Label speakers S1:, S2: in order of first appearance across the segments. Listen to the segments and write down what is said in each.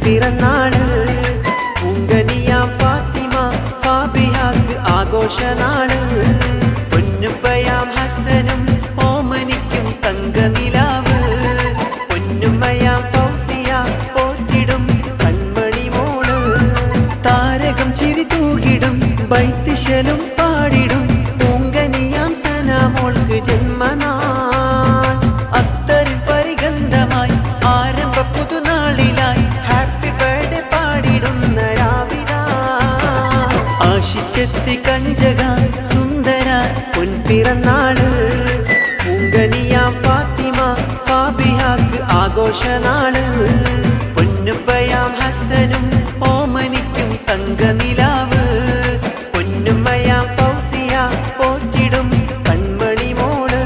S1: പൊൻപിറന്നാള്. ഉങ്കനിയാം ഫാത്തിമ ഫാബിഹാക്ക് ആഘോഷനാള്. പൊന്നുപ്പയാം ഹസനും ഓമനിക്കും തങ്കനിലാവ്. പൊന്നുമ്മയാം ഫൗസിയ പോറ്റിടും കൺമണി മോള്. താരകം ചിരി തൂകിടും ബൈത്തിശലും പാടിടും ഉങ്കനിയാം സനാമോൾക്ക് ജന്മനാൾ. അത്തറിൽ പരിഗന്ധമായി ആരംഭ പുതുനാളിലായി ഹാപ്പി ബർത്ത്ഡേ പാടിടുന്ന രാവില. ആശിച്ചെത്തി കഞ്ചക സുന്ദര പൊൻപിറന്നാള്. ഉങ്കനിയാം ഫാത്തിമ ഫാബിഹാക്ക് ആഘോഷനാള്. പൊന്നുപ്പയാം ഹസനും ഓമനിക്കും തങ്കനിലാവ്. പൊന്നുമ്മയാം ഫൗസിയ പോറ്റിടും കൺമണി മോള്.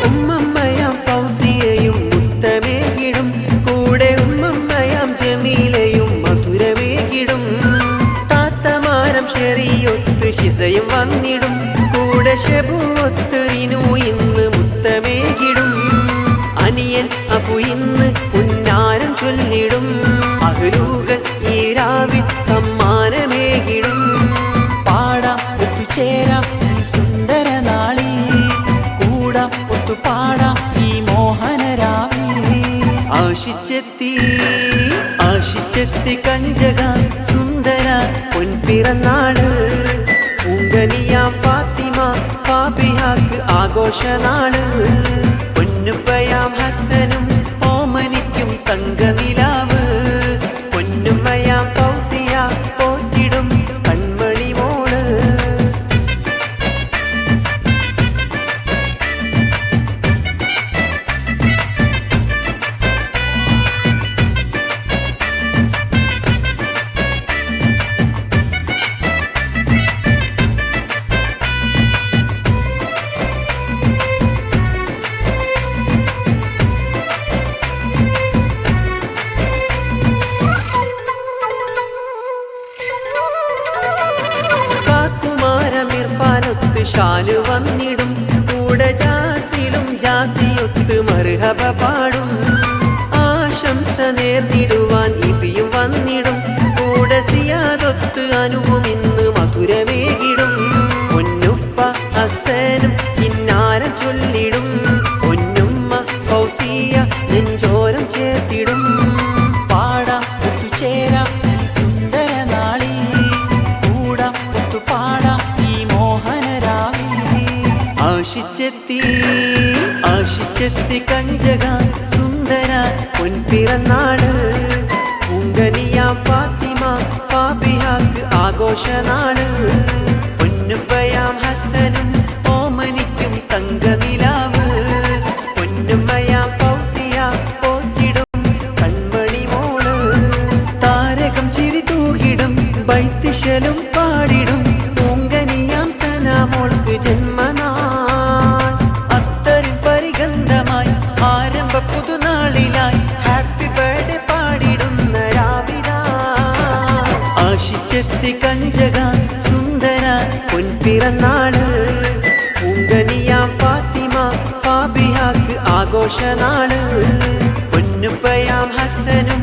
S1: ഉമ്മമ്മയാം ഫൗസിയയും മുത്തമേകിടും കൂടെ ഉമ്മമ്മയാം ജമീലയും മധുരമേകിടും. താത്തമാരം ഷെറിയൊത്ത് ഷിസയും വന്നിടും കൂടെ ഷെബുവൊത്ത് റിനു ഇന്ന് മുത്തമേകിടും. അനിയൻ അഫു ഇന്ന് പുന്നാരം ചൊല്ലിടും. അഹ്ലൂകൾ ഈ രാവിൽ സമ്മാനമേകിടും. പാടാം ഒത്തുചേരാം ഈ സുന്ദര നാളി. കൂടാം ഒത്തുപാടാം ഈ മോഹനരാവി. ആശിച്ചെത്തി കഞ്ചക സുന്ദര പൊൻപിറന്നാള്. ഉങ്കനിയാം ഫാത്തിമ ഫാബിഹാക്ക് ആഘോഷനാള്. പൊന്നുപ്പയാം ഹസനും ഓമനിക്കും തങ്കനിലാവ്. പൊന്നുമ്മയാം ഫൗസിയ പോറ്റിടും കൺമണി മോള്. ഷാല് വന്നിടും കൂടെ ജാസിലും ജാസിയൊത്ത് മർഹബ പാടും. ആശംസ നേർന്നിടുവാൻ ഇബിയും വന്നിടും കൂടെ സിയാദൊത്ത് അനുവും ഇന്ന് മധുരമേകിടും. പൊന്നുപ്പ ഹസനും കിന്നാരം ചൊല്ലിടും. പൊന്നുമ്മ ഫൗസിയ നെഞ്ചോരം ചേർത്തിടും. പാടാം ഒത്തുചേരാം ഈ സുന്ദര നാളി. കൂടാം ഒത്തുപാടാം ഈ മോഹനരാവി. ആശിച്ചെത്തി കഞ്ചക സുന്ദര പൊൻപിറന്നാള്. ഉങ്കനിയാം ഫാത്തിമ ഫാബിഹാക്ക് ആഘോഷനാള്. പൊന്നുപ്പയാം ഹസനും ഓമനിക്കും തങ്കനിലാവ്. പൊന്നുമ്മയാം ഫൗസിയ പോറ്റിടും കൺമണി മോള്. താരകം ചിരി തൂകിടും ബൈത്തിശലും പാടിടും ഉങ്കനിയാം സനാമോൾക്ക് ജന്മനാൾ. അത്തറിൽ പരിഗന്ധമായി ആരംഭ പുതുനാളിലായി ഹാപ്പി ബർത്ത്ഡേ പാടിടുന്ന രാവില. ആശിച്ചെത്തി കഞ്ചക സുന്ദര പൊൻപിറന്നാള്. ഉങ്കനിയാം ഫാത്തിമ ഫാബിഹാക്ക് ആഘോഷനാള്. പൊന്നുപ്പയാം ഹസനും